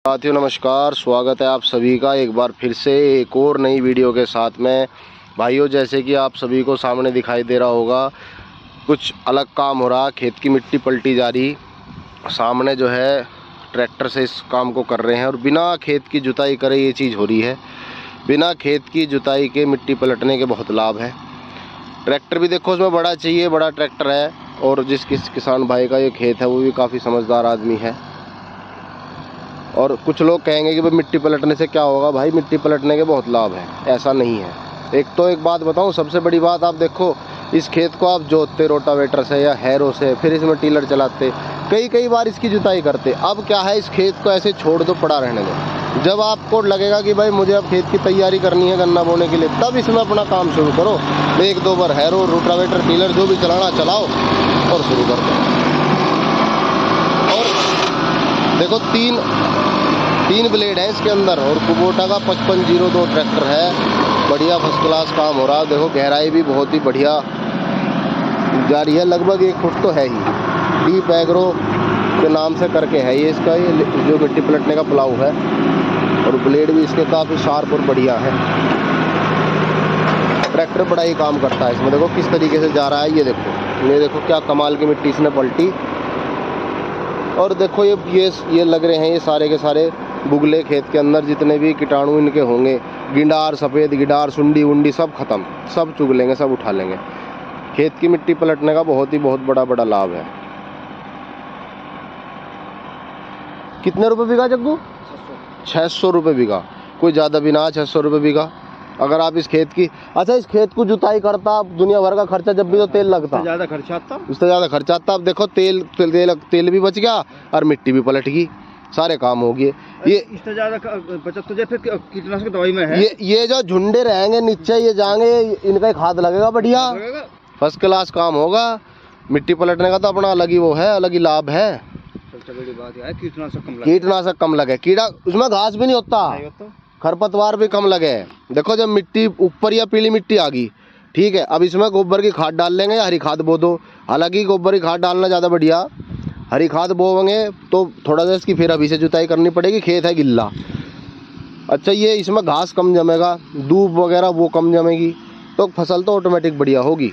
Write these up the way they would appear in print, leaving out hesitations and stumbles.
साथियों नमस्कार, स्वागत है आप सभी का एक बार फिर से एक और नई वीडियो के साथ में। भाइयों, जैसे कि आप सभी को सामने दिखाई दे रहा होगा, कुछ अलग काम हो रहा। खेत की मिट्टी पलटी जा रही। सामने जो है ट्रैक्टर से इस काम को कर रहे हैं और बिना खेत की जुताई करे ये चीज़ हो रही है। बिना खेत की जुताई के मिट्टी पलटने के बहुत लाभ है। ट्रैक्टर भी देखो उसमें बड़ा चाहिए, बड़ा ट्रैक्टर है। और जिस किसान भाई का ये खेत है वो भी काफ़ी समझदार आदमी है। और कुछ लोग कहेंगे कि भाई मिट्टी पलटने से क्या होगा। भाई मिट्टी पलटने के बहुत लाभ है, ऐसा नहीं है। एक बात बताऊं, सबसे बड़ी बात, आप देखो इस खेत को आप जोतते रोटावेटर से या हैरो से, फिर इसमें टीलर चलाते, कई बार इसकी जुताई करते। अब क्या है, इस खेत को ऐसे छोड़ दो, पड़ा रहने दो। जब आपको लगेगा कि भाई मुझे अब खेत की तैयारी करनी है गन्ना बोने के लिए, तब इसमें अपना काम शुरू करो। एक दो बार हैरो रोटावेटर टीलर जो भी चलाना चलाओ और शुरू कर दो। और देखो तीन ब्लेड है इसके अंदर और कुबोटा का 5502 ट्रैक्टर है। बढ़िया फर्स्ट क्लास काम हो रहा है। देखो गहराई भी बहुत ही बढ़िया जा रही है, लगभग 1 फुट तो है ही। डीप एग्रो के नाम से करके है ये इसका, ये जो मिट्टी पलटने का प्लाऊ है। और ब्लेड भी इसके काफ़ी शार्प और बढ़िया है। ट्रैक्टर बड़ा ही काम करता है इसमें। देखो किस तरीके से जा रहा है, ये देखो क्या कमाल की मिट्टी इसने पलटी। और देखो ये लग रहे हैं ये सारे के सारे बुगले खेत के अंदर, जितने भी कीटाणु इनके होंगे, गिंडार, सफ़ेद गिडार, सुंडी उंडी सब खत्म, सब चुग लेंगे, सब उठा लेंगे। खेत की मिट्टी पलटने का बहुत बड़ा लाभ है। कितने रुपए बीघा जग्गू? 600 रुपये बीघा। कोई ज़्यादा भी ना, 600 रुपये बीघा। अगर आप इस खेत की, अच्छा इस खेत को जुताई करता, दुनिया भर का खर्चा, जब भी तो तेल लगता, ज़्यादा खर्चा आता, उससे ज़्यादा खर्चा आता। अब देखो तेल भी बच गया और मिट्टी भी पलट गई, सारे काम हो गए। ये इससे ज़्यादा बचत तो जैसे कीटनाशक दवाई में है। ये जो झुंडे रहेंगे नीचे, ये जाएंगे, इनका एक हाथ लगेगा, बढ़िया फर्स्ट क्लास काम होगा। मिट्टी पलटने का तो अपना अलग ही वो है, अलग ही लाभ है। सबसे बड़ी बात है कीटनाशक कम लगे, कीड़ा उसमें घास भी नहीं होता, खरपतवार भी कम लगे। देखो जब मिट्टी ऊपर या पीली मिट्टी आ गई, ठीक है, अब इसमें गोबर की खाद डाल लेंगे या हरी खाद बो दो। हालांकि गोबर की खाद डालना ज़्यादा बढ़िया, हरी खाद बोवेंगे तो थोड़ा सा इसकी फिर अभी से जुताई करनी पड़ेगी, खेत है गिल्ला। अच्छा ये इसमें घास कम जमेगा, दूब वगैरह वो कम जमेगी, तो फसल तो ऑटोमेटिक बढ़िया होगी।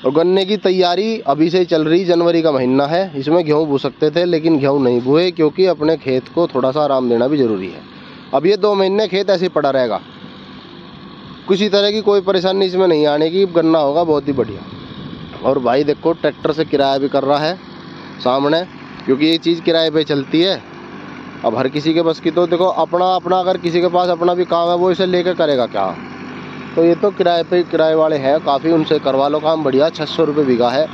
और गन्ने की तैयारी अभी से चल रही, जनवरी का महीना है। इसमें गेहूँ बो सकते थे लेकिन गेहूँ नहीं बोए, क्योंकि अपने खेत को थोड़ा सा आराम देना भी ज़रूरी है। अब ये 2 महीने खेत ऐसे ही पड़ा रहेगा, किसी तरह की कोई परेशानी इसमें नहीं आने की, गन्ना होगा बहुत ही बढ़िया। और भाई देखो ट्रैक्टर से किराया भी कर रहा है सामने, क्योंकि ये चीज़ किराए पे चलती है। अब हर किसी के बस की तो देखो अपना अगर किसी के पास अपना भी काम है, वो इसे लेकर करेगा क्या। तो ये तो किराए पे, किराए वाले हैं काफ़ी, उनसे करवा लो काम बढ़िया। 600 रुपये बीघा है,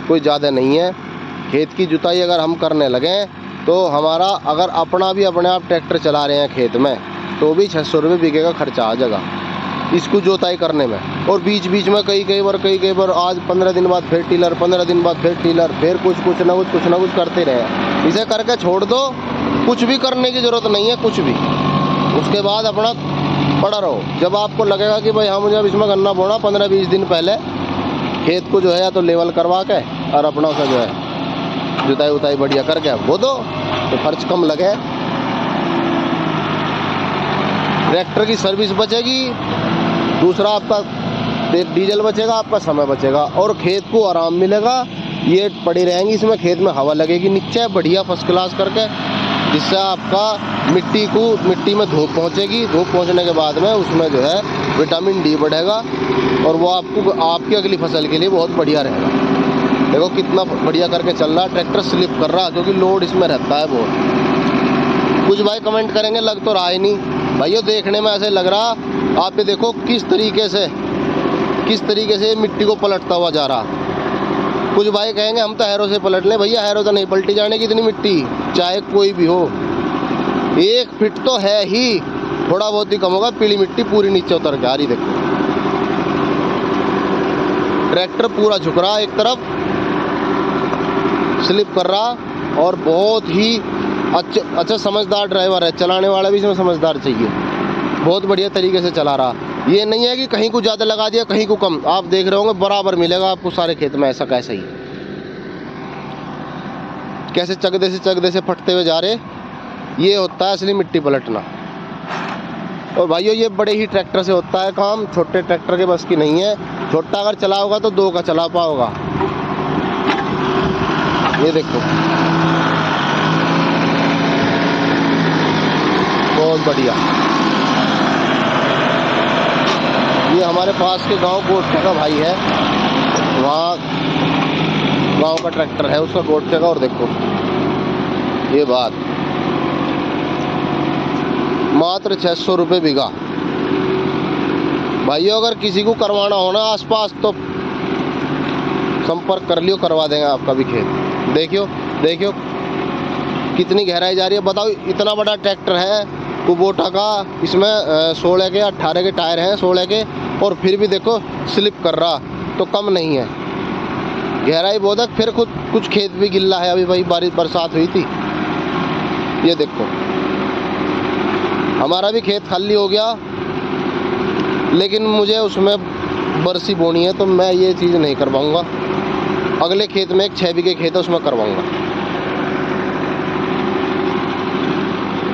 कोई ज़्यादा नहीं है। खेत की जुताई अगर हम करने लगें तो हमारा, अगर अपने आप ट्रैक्टर चला रहे हैं खेत में, तो भी 600 रुपये बीघे का खर्चा आ जाएगा इसको जुताई करने में। और बीच में कई बार आज 15 दिन बाद फिर टीलर, 15 दिन बाद फिर टीलर, फिर कुछ ना कुछ करते रहे। इसे करके छोड़ दो, कुछ भी करने की ज़रूरत नहीं है, कुछ भी। उसके बाद अपना पड़ा रहो। जब आपको लगेगा कि भाई हाँ मुझे अब इसमें गन्ना बोना, 15-20 दिन पहले खेत को जो है या तो लेवल करवा के और अपना उसे जो है जुताई उताई बढ़िया करके वो दो, तो खर्च कम लगे, ट्रैक्टर की सर्विस बचेगी, दूसरा आपका डीजल बचेगा, आपका समय बचेगा और खेत को आराम मिलेगा। ये पड़ी रहेंगी, इसमें खेत में हवा लगेगी नीचे बढ़िया फर्स्ट क्लास करके, जिससे आपका मिट्टी में धूप पहुंचेगी। धूप पहुंचने के बाद में उसमें जो है विटामिन डी बढ़ेगा और वो आपकी अगली फसल के लिए बहुत बढ़िया रहेगा। देखो कितना बढ़िया करके चल रहा, ट्रैक्टर स्लिप कर रहा, क्योंकि लोड इसमें रहता है बहुत। कुछ भाई कमेंट करेंगे लग तो रहा ही नहीं, भाइयों देखने में ऐसे लग रहा। आप ये देखो किस तरीके से मिट्टी को पलटता हुआ जा रहा। कुछ भाई कहेंगे हम तो हैरो से पलट लें, भैया हैरो तो नहीं पलटी जाने की इतनी मिट्टी, चाहे कोई भी हो। 1 फीट तो है ही, थोड़ा बहुत ही कम होगा, पीली मिट्टी पूरी नीचे उतर के आ रही। देखो ट्रैक्टर पूरा झुक रहा, एक तरफ स्लिप कर रहा और बहुत ही अच्छा समझदार ड्राइवर है। चलाने वाला भी इसमें समझदार चाहिए, बहुत बढ़िया तरीके से चला रहा। ये नहीं है कि कहीं को ज़्यादा लगा दिया कहीं को कम, आप देख रहे होंगे बराबर मिलेगा आपको सारे खेत में। ऐसा कैसे ही कैसे चगदे से फटते हुए जा रहे, ये होता है असली मिट्टी पलटना। और भाइयों ये बड़े ही ट्रैक्टर से होता है काम, छोटे ट्रैक्टर के बस की नहीं है। छोटा अगर चला होगा तो 2 का चला पाओगा। ये देखो बहुत बढ़िया। ये हमारे पास के गांव गोटके का भाई है, वहाँ गांव का ट्रैक्टर है उसका गोटके का। और देखो ये बात, मात्र 600 रुपये बीघा। भाइयों अगर किसी को करवाना हो ना आसपास तो संपर्क कर लियो, करवा देंगे आपका भी खेत। देखियो कितनी गहराई जा रही है, बताओ। इतना बड़ा ट्रैक्टर है कुबोटा का, इसमें 16 के 18 के टायर हैं, 16 के, और फिर भी देखो स्लिप कर रहा तो कम नहीं है। गहराई बहुत है। फिर कुछ खेत भी गिल्ला है, अभी भाई बारिश बरसात हुई थी। ये देखो हमारा भी खेत खाली हो गया, लेकिन मुझे उसमें बरसी बोनी है तो मैं ये चीज़ नहीं करवाऊँगा। अगले खेत में एक 6 बीघे खेत है उसमें करवाऊँगा।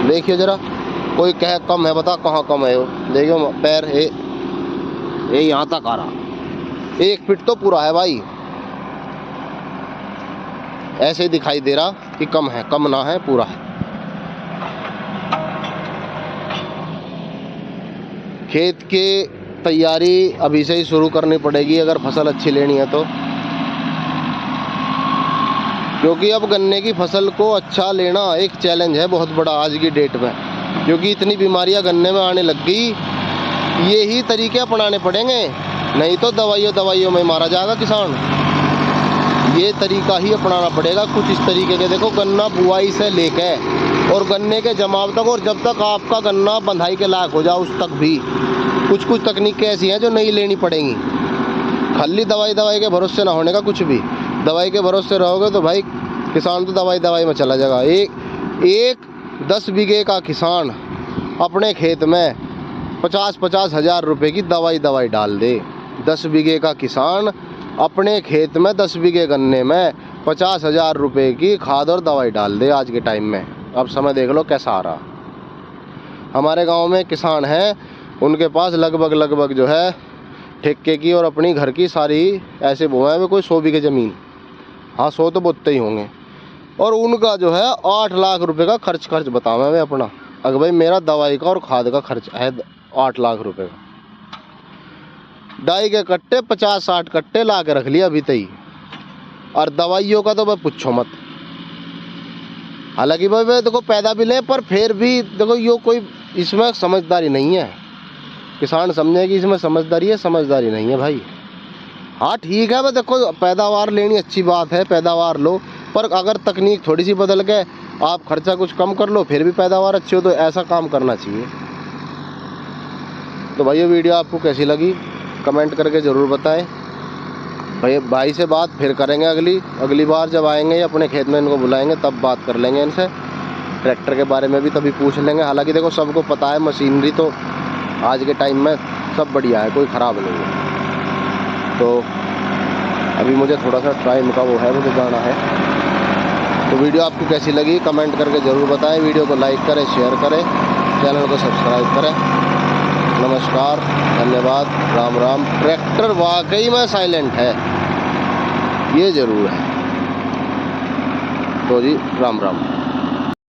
देखिए जरा, कोई कहे कम है, बता कहाँ कम है। वो देखियो पैर ये यहाँ तक आ रहा, 1 फीट तो पूरा है भाई। ऐसे ही दिखाई दे रहा कि कम है, कम ना है, पूरा है। खेत की तैयारी अभी से ही शुरू करनी पड़ेगी अगर फसल अच्छी लेनी है तो, क्योंकि अब गन्ने की फसल को अच्छा लेना एक चैलेंज है बहुत बड़ा आज की डेट में, क्योंकि इतनी बीमारियां गन्ने में आने लग गई। यही तरीके अपनाने पड़ेंगे, नहीं तो दवाइयों में मारा जाएगा किसान। ये तरीका ही अपनाना पड़ेगा कुछ इस तरीके के। देखो गन्ना बुआई से लेके और गन्ने के जमाव तक, और जब तक आपका गन्ना बंधाई के लायक हो जाए उस तक भी कुछ तकनीकें ऐसी हैं जो नहीं लेनी पड़ेंगी। खाली दवाई के भरोसे ना होने का कुछ भी। दवाई के भरोसे रहोगे तो भाई किसान तो दवाई में चला जाएगा। एक 10 बीघे का किसान अपने खेत में 50 हज़ार रुपये की दवाई डाल दे। 10 बीघे का किसान अपने खेत में 10 बीघे गन्ने में 50 हज़ार रुपये की खाद और दवाई डाल दे आज के टाइम में। अब समय देख लो कैसा आ रहा। हमारे गांव में किसान हैं, उनके पास लगभग जो है ठेके की और अपनी घर की सारी ऐसे बोए हैं, कोई 100 बीघे ज़मीन, हाँ 100 तो बोते ही होंगे। और उनका जो है 8 लाख रुपए का खर्च बताऊँ मैं अपना। अगर भाई मेरा दवाई का और खाद का खर्च है 8 लाख रुपए का। डाई के कट्टे 50-60 कट्टे ला के रख लिया अभी तक, और दवाइयों का तो भाई पूछो मत। हालांकि भाई देखो पैदा भी ले, पर फिर भी देखो यो कोई इसमें समझदारी नहीं है। किसान समझे कि इसमें समझदारी है, समझदारी नहीं है भाई। हाँ ठीक है भाई, देखो पैदावार लेनी अच्छी बात है, पैदावार लो, पर अगर तकनीक थोड़ी सी बदल के आप खर्चा कुछ कम कर लो फिर भी पैदावार अच्छी हो, तो ऐसा काम करना चाहिए। तो भाई ये वीडियो आपको कैसी लगी कमेंट करके ज़रूर बताएं। भाई से बात फिर करेंगे अगली बार जब आएंगे अपने खेत में, इनको बुलाएंगे तब बात कर लेंगे इनसे। ट्रैक्टर के बारे में भी तभी पूछ लेंगे। हालांकि देखो सबको पता है मशीनरी तो आज के टाइम में सब बढ़िया है, कोई ख़राब नहीं है। तो अभी मुझे थोड़ा सा टाइम का वो है, मुझे जाना है। तो वीडियो आपको कैसी लगी कमेंट करके ज़रूर बताएं। वीडियो को लाइक करें, शेयर करें, चैनल को सब्सक्राइब करें। नमस्कार, धन्यवाद, राम राम। ट्रैक्टर वाकई में साइलेंट है, ये ज़रूर है। तो जी राम राम।